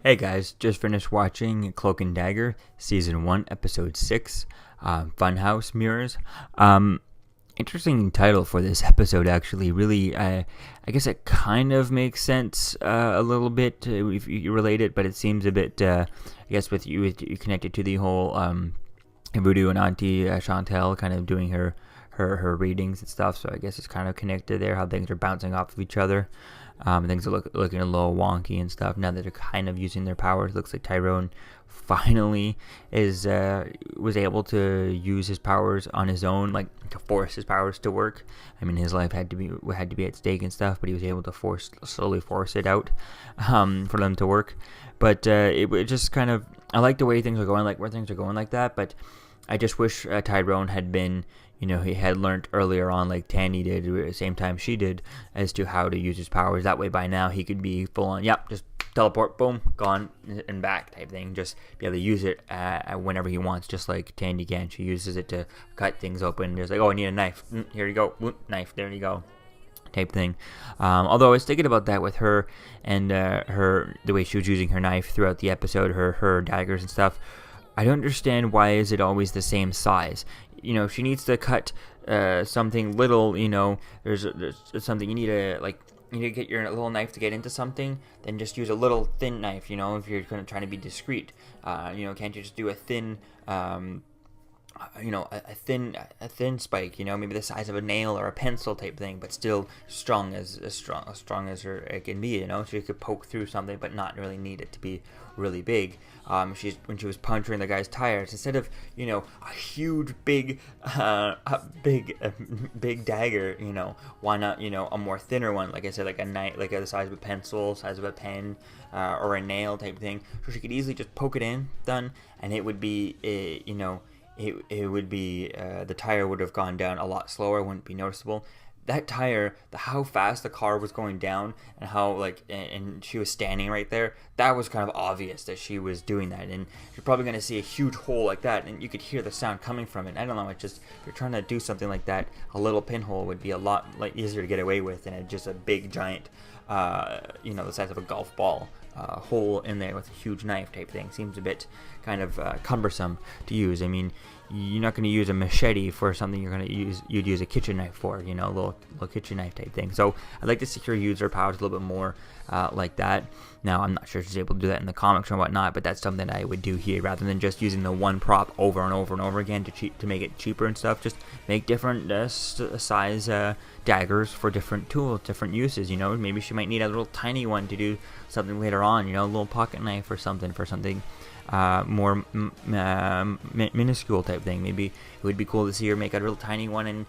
Hey guys, just finished watching Cloak and Dagger, Season 1, Episode 6, Funhouse Mirrors. Interesting title for this episode, actually. Really, I guess it kind of makes sense a little bit if you relate it, but it seems a bit, I guess, with you connected to the whole Voodoo and Auntie Chantel kind of doing her readings and stuff, so I guess it's kind of connected there, how things are bouncing off of each other. Things are looking a little wonky and stuff now that they're kind of using their powers. Looks like Tyrone finally was able to use his powers on his own, like to force his powers to work. I mean, his life had to be at stake and stuff, but he was able to slowly force it out for them to work. But it just kind of, I like the way things are going, like where things are going like that. But I just wish Tyrone had been, he had learned earlier on, like Tandy did at the same time she did, as to how to use his powers. That way, by now, he could be full on, just teleport, boom, gone, and back type thing. Just be able to use it whenever he wants, just like Tandy can. She uses it to cut things open. There's like, oh, I need a knife. Here you go. Knife. There you go. Type thing. Although I was thinking about that with her and the way she was using her knife throughout the episode, her daggers and stuff. I don't understand why is it always the same size. If she needs to cut something little, there's something you need to get your little knife to get into something, then just use a little thin knife, if you're trying to be discreet. Can't you just do a thin, a thin spike, maybe the size of a nail or a pencil type thing, but still strong as strong as it can be, so you could poke through something, but not really need it to be really big. When she was puncturing the guy's tires, instead of a huge big dagger, why not a more thinner one, like I said, like a knife, like the size of a pencil, size of a pen, or a nail type thing, so she could easily just poke it in, done, and it would be it would be the tire would have gone down a lot slower, wouldn't be noticeable. That tire, how fast the car was going down, and how and she was standing right there, that was kind of obvious that she was doing that, and you're probably going to see a huge hole like that, and you could hear the sound coming from it. I don't know, it's just, if you're trying to do something like that, a little pinhole would be a lot easier to get away with than just a big giant, the size of a golf ball. Hole in there with a huge knife type thing seems a bit kind of cumbersome to use. I mean, you're not going to use a machete for something you'd use a kitchen knife for, a little kitchen knife type thing. So I'd like to see her use her powers a little bit more like that. Now, I'm not sure if she's able to do that in the comics or whatnot, but that's something I would do here, rather than just using the one prop over and over and over again to make it cheaper and stuff. Just make different size daggers for different tools, different uses. Maybe she might need a little tiny one to do something later on, a little pocket knife or something for something more minuscule type thing. Maybe it would be cool to see her make a real tiny one, and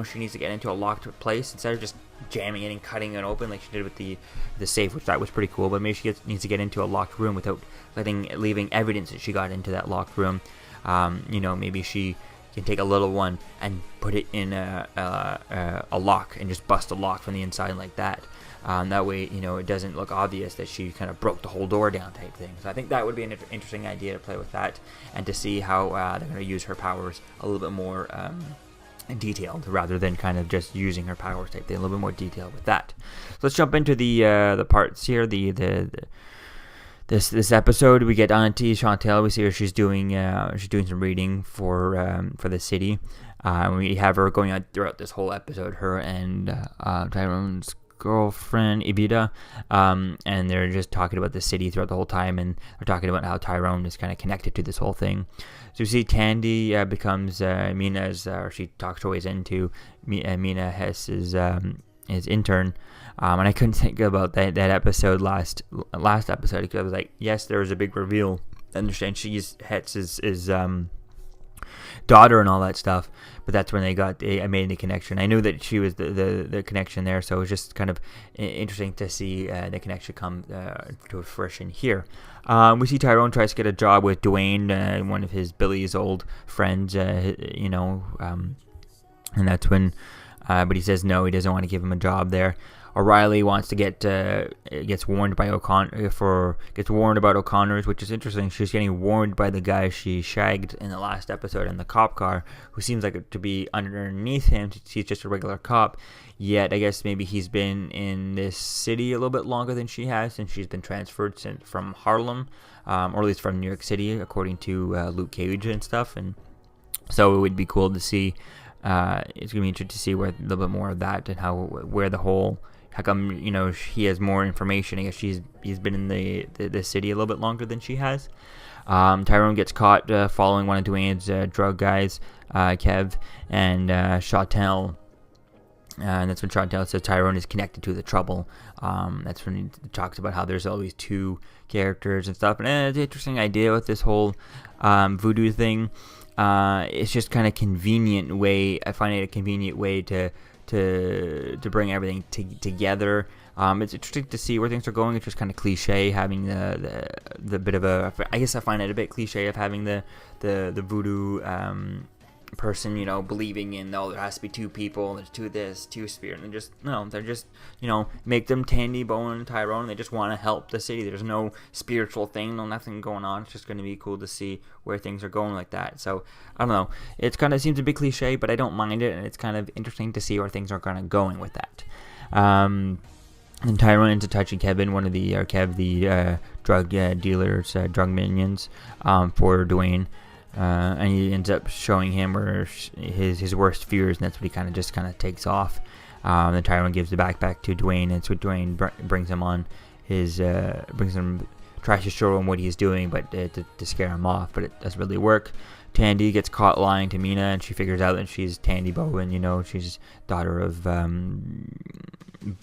she needs to get into a locked place, instead of just jamming it and cutting it open like she did with the safe, which that was pretty cool. But maybe she needs to get into a locked room without leaving evidence that she got into that locked room. Maybe she can take a little one and put it in a lock and just bust a lock from the inside like that. That way, it doesn't look obvious that she kind of broke the whole door down type thing. So I think that would be an interesting idea to play with that, and to see how they're going to use her powers a little bit more detailed, rather than kind of just using her powers type thing. A little bit more detailed with that. So let's jump into the parts here. This episode, we get Auntie Chantel. We see her. She's doing some reading for the city. We have her going on throughout this whole episode. Her and Tyrone's girlfriend Ibida, and they're just talking about the city throughout the whole time, and they're talking about how Tyrone is kind of connected to this whole thing. So we see Tandy becomes Mina's, or she talks her ways into Mina Hess's intern. And I couldn't think about that episode last episode, because I was like, yes, there was a big reveal. I understand she's Hetz's daughter and all that stuff, but that's when I made the connection. I knew that she was the connection there, so it was just kind of interesting to see the connection come to fruition here. We see Tyrone tries to get a job with Dwayne, one of Billy's old friends, and that's when, but he says no, he doesn't want to give him a job there. O'Reilly wants to gets warned by gets warned about O'Connor's, which is interesting. She's getting warned by the guy she shagged in the last episode in the cop car, who seems like to be underneath him. He's just a regular cop. Yet I guess maybe he's been in this city a little bit longer than she has, since she's been transferred from Harlem, or at least from New York City, according to Luke Cage and stuff. And so it would be cool to see. It's gonna be interesting to see where a little bit more of that and how come he has more information. I guess he's been in the city a little bit longer than she has. Tyrone gets caught following one of Dwayne's drug guys, Kev, and Chantel. And that's when Chantel says Tyrone is connected to the trouble. That's when he talks about how there's always two characters and stuff. And it's an interesting idea with this whole voodoo thing. It's just kind of convenient way. I find it a convenient way to bring everything together. It's interesting to see where things are going. It's just kind of cliche having the bit of a. I guess I find it a bit cliche of having the voodoo person, believing in, there has to be two people, there's two spirit, and they're just make them Tandy, Bowen, and Tyrone. They just want to help the city. There's no spiritual thing, nothing going on. It's just going to be cool to see where things are going like that. So I don't know, it kind of seems a bit cliche, but I don't mind it, and it's kind of interesting to see where things are kind of going with that. And Tyrone ends up touching Kevin, one of the drug dealers, drug minions, for Dwayne. And he ends up showing him where his worst fears, and that's what he kind of takes off. Then Tyrone gives the backpack to Dwayne, and so Dwayne brings him on tries to show him what he's doing, but to scare him off, but it doesn't really work. Tandy gets caught lying to Mina, and she figures out that she's Tandy Bowen. She's daughter of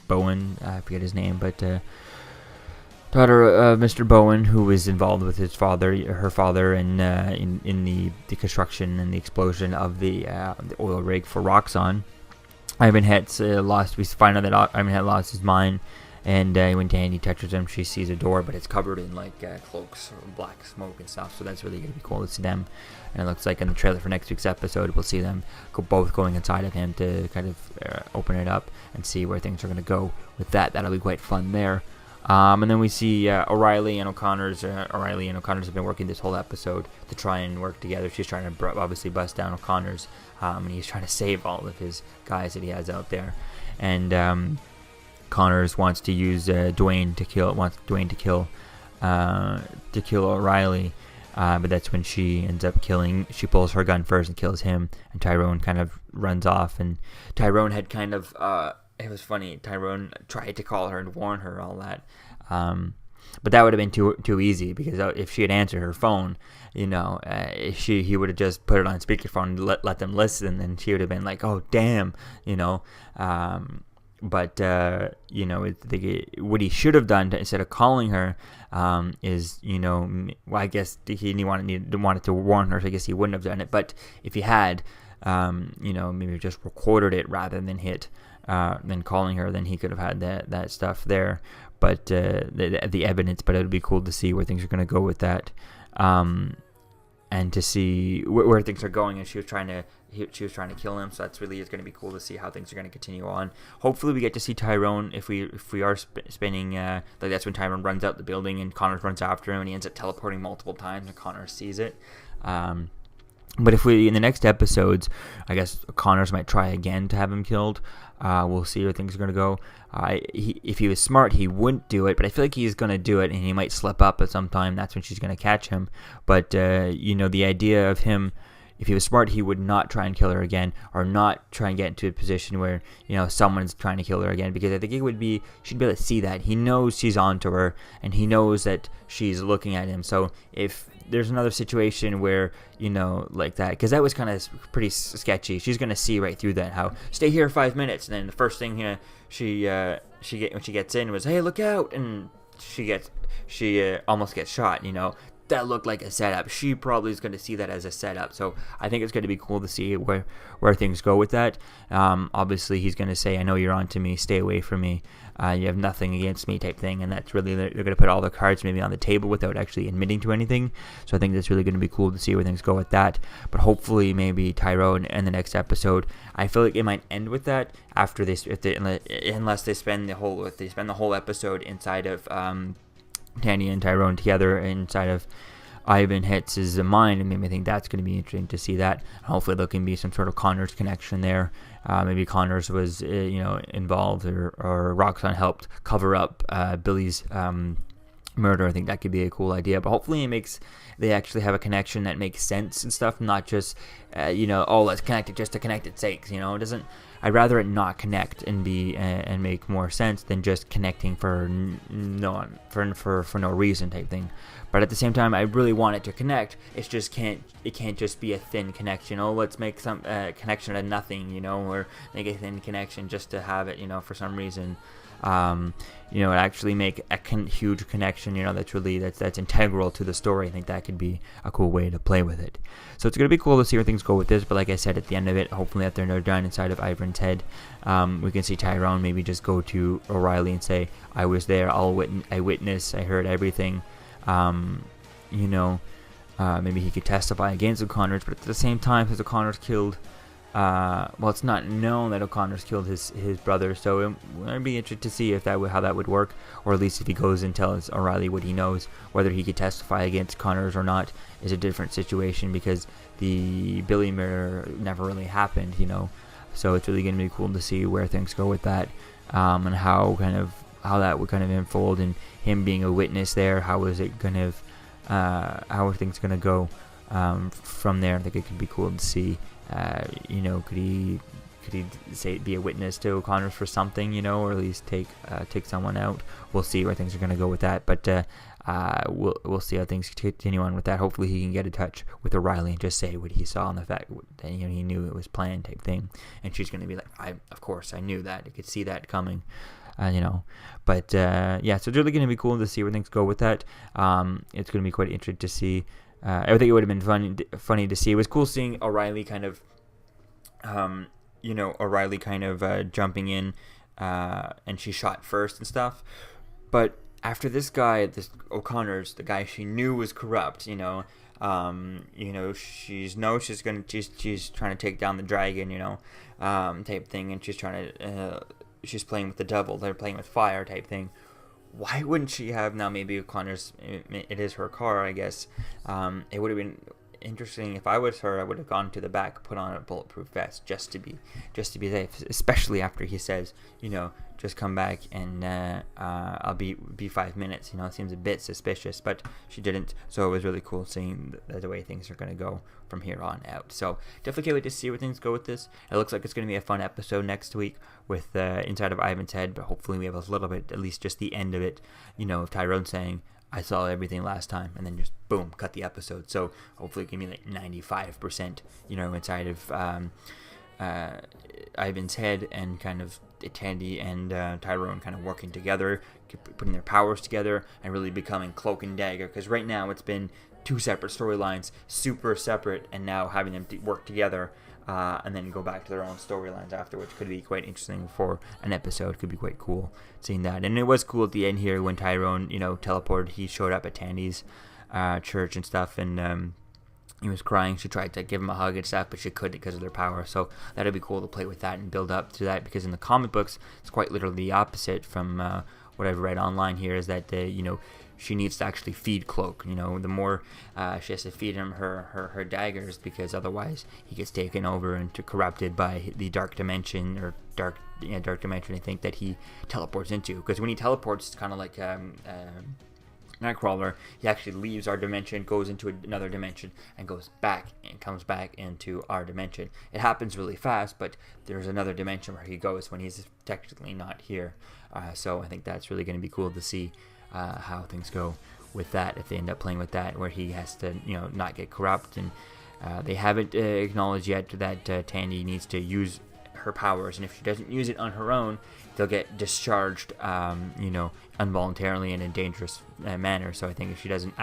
Bowen. I forget his name, but daughter of Mr. Bowen, who was involved with her father, in the construction and the explosion of the oil rig for Roxxon. Ivan Hetz we find out that Ivan Hetz lost his mind, and when Tandy touches him, she sees a door, but it's covered in cloaks or black smoke and stuff. So that's really gonna be cool to see them. And it looks like in the trailer for next week's episode, we'll see them both going inside of him to kind of open it up and see where things are gonna go with that. That'll be quite fun there. And then we see O'Reilly and O'Connor's. O'Reilly and O'Connor's have been working this whole episode to try and work together. She's trying to obviously bust down O'Connor's, and he's trying to save all of his guys that he has out there. And Connors wants to use Dwayne to kill O'Reilly, but that's when she ends up killing. She pulls her gun first and kills him, and Tyrone kind of runs off. And Tyrone had kind of. It was funny. Tyrone tried to call her and warn her all that, but that would have been too easy, because if she had answered her phone, he would have just put it on speakerphone and let them listen, and she would have been like, "Oh damn," But what he should have done instead of calling her is, I guess he wanted to warn her, so I guess he wouldn't have done it. But if he had, maybe just recorded it rather than calling her, then he could have had that stuff there. But the evidence. But it would be cool to see where things are going to go with that, and to see where things are going. And she was trying to kill him, so that's really is going to be cool to see how things are going to continue on. Hopefully we get to see Tyrone, if we are spinning, that's when Tyrone runs out the building and Connors runs after him, and he ends up teleporting multiple times and Connors sees it. But if in the next episodes, I guess Connors might try again to have him killed. We'll see where things are going to go. If he was smart, he wouldn't do it, but I feel like he's going to do it, and he might slip up at some time. That's when she's going to catch him. But, the idea of him, if he was smart, he would not try and kill her again, or not try and get into a position where, someone's trying to kill her again, because I think she'd be able to see that. He knows she's onto her, and he knows that she's looking at him. So if there's another situation where, like that, because that was kind of pretty sketchy. She's going to see right through that, how, stay here 5 minutes, and then the first thing, when she gets in was, hey, look out, and she almost gets shot, That looked like a setup. She probably is going to see that as a setup. So I think it's going to be cool to see where things go with that. Obviously, he's going to say, I know you're on to me. Stay away from me. you have nothing against me type thing, and that's really, they're going to put all the cards maybe on the table without actually admitting to anything. So I think that's really going to be cool to see where things go with that. But hopefully maybe Tyrone in the next episode, I feel like it might end with that after unless they spend the whole episode inside of Tandy and Tyrone together inside of Ivan Hitz's mind, and maybe I think that's going to be interesting to see that. Hopefully there can be some sort of Connors connection there. Maybe Connors was involved, or Roxanne helped cover up Billy's murder. I think that could be a cool idea, but hopefully they actually have a connection that makes sense and stuff, not just let's connect it just to connect its sake. It doesn't. I'd rather it not connect and be and make more sense than just connecting for no reason type thing. But at the same time, I really want it to connect. It can't just be a thin connection. Let's make some connection to nothing, or make a thin connection just to have it, for some reason. Actually make a huge connection, that's integral to the story. I think that could be a cool way to play with it. So it's going to be cool to see where things go with this, but like I said, at the end of it, hopefully after they're done inside of Ivan's head, we can see Tyrone maybe just go to O'Reilly and say, I was there, I witnessed, I heard everything. Maybe he could testify against O'Connor's, but at the same time, since O'Connor's killed, it's not known that O'Connor's killed his brother, so it would be interesting to see how that would work, or at least if he goes and tells O'Reilly what he knows, whether he could testify against Connors or not is a different situation, because the Billy murder never really happened, so it's really going to be cool to see where things go with that, and how that would kind of unfold, and him being a witness there, how are things going to go from there. I think it could be cool to see. Could he be a witness to O'Connor's for something, or at least take someone out. We'll see where things are going to go with that, but we'll see how things continue on with that. Hopefully he can get in touch with O'Reilly and just say what he saw, and the fact that he knew it was planned type thing, and she's going to be like, of course I knew that, I could see that coming. But so it's really going to be cool to see where things go with that. It's going to be quite interesting to see. I think it would have been funny to see. It was cool seeing O'Reilly kind of, jumping in, and she shot first and stuff. But after this guy, this O'Connor's, the guy she knew was corrupt, she's trying to take down the dragon, type thing, and she's playing with the devil, they're playing with fire type thing. Why wouldn't she have, now maybe O'Connor's, it is her car, I guess, it would have been interesting if I was her. I would have gone to the back, put on a bulletproof vest just to be safe, especially after he says, just come back and I'll be 5 minutes. It seems a bit suspicious, but she didn't. So it was really cool seeing the way things are going to go from here on out. So definitely can't wait to see where things go with this. It looks like it's going to be a fun episode next week with inside of Ivan's head, but hopefully we have a little bit, at least just the end of it, of Tyrone saying, I saw everything last time, and then just boom, cut the episode. So hopefully it can be like 95%, inside of Ivan's head, and kind of Tandy and Tyrone kind of working together, putting their powers together, and really becoming Cloak and Dagger. Because right now it's been two separate storylines, super separate, and now having them work together, and then go back to their own storylines after, which could be quite interesting for an episode. Could be quite cool seeing that. And it was cool at the end here when Tyrone, teleported. He showed up at Tandy's church and stuff, and he was crying. She tried to give him a hug and stuff, but she couldn't because of their power. So that'd be cool to play with that and build up to that, because in the comic books, it's quite literally the opposite from what I've read online here, is that, she needs to actually feed Cloak. The more she has to feed him her daggers, because otherwise he gets taken over and corrupted by the dark dimension, or dark dimension, I think, that he teleports into. Because when he teleports, it's kind of like Nightcrawler. He actually leaves our dimension, goes into another dimension, and goes back and comes back into our dimension. It happens really fast, but there's another dimension where he goes when he's technically not here. So I think that's really going to be cool to see how things go with that, if they end up playing with that, where he has to not get corrupt. And they haven't acknowledged yet that Tandy needs to use her powers, and if she doesn't use it on her own, they'll get discharged involuntarily in a dangerous manner. So I think if she doesn't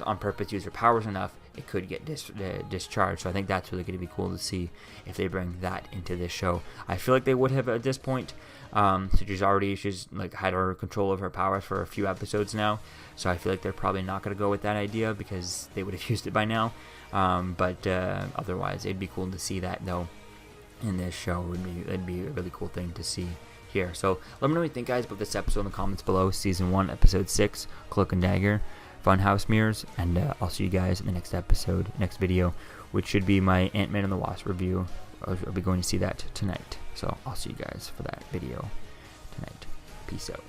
on purpose use her powers enough, it could get discharged. So I think that's really going to be cool to see if they bring that into this show. I feel like they would have at this point. So she's like had her control of her powers for a few episodes now. So I feel like they're probably not going to go with that idea because they would have used it by now. But otherwise, it'd be cool to see that though in this show. It'd be a really cool thing to see here. So let me know what you think, guys, about this episode in the comments below. Season 1, Episode 6, Cloak and Dagger, Funhouse Mirrors, and I'll see you guys in the next episode, next video, which should be my Ant-Man and the Wasp review. I'll be going to see that tonight. So I'll see you guys for that video tonight. Peace out.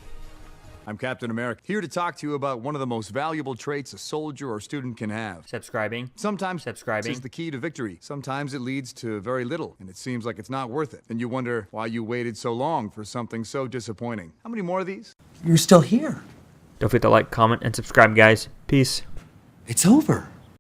I'm Captain America, here to talk to you about one of the most valuable traits a soldier or student can have. Subscribing. Sometimes subscribing is the key to victory. Sometimes it leads to very little, and it seems like it's not worth it. And you wonder why you waited so long for something so disappointing. How many more of these? You're still here. Don't forget to like, comment, and subscribe, guys. Peace. It's over.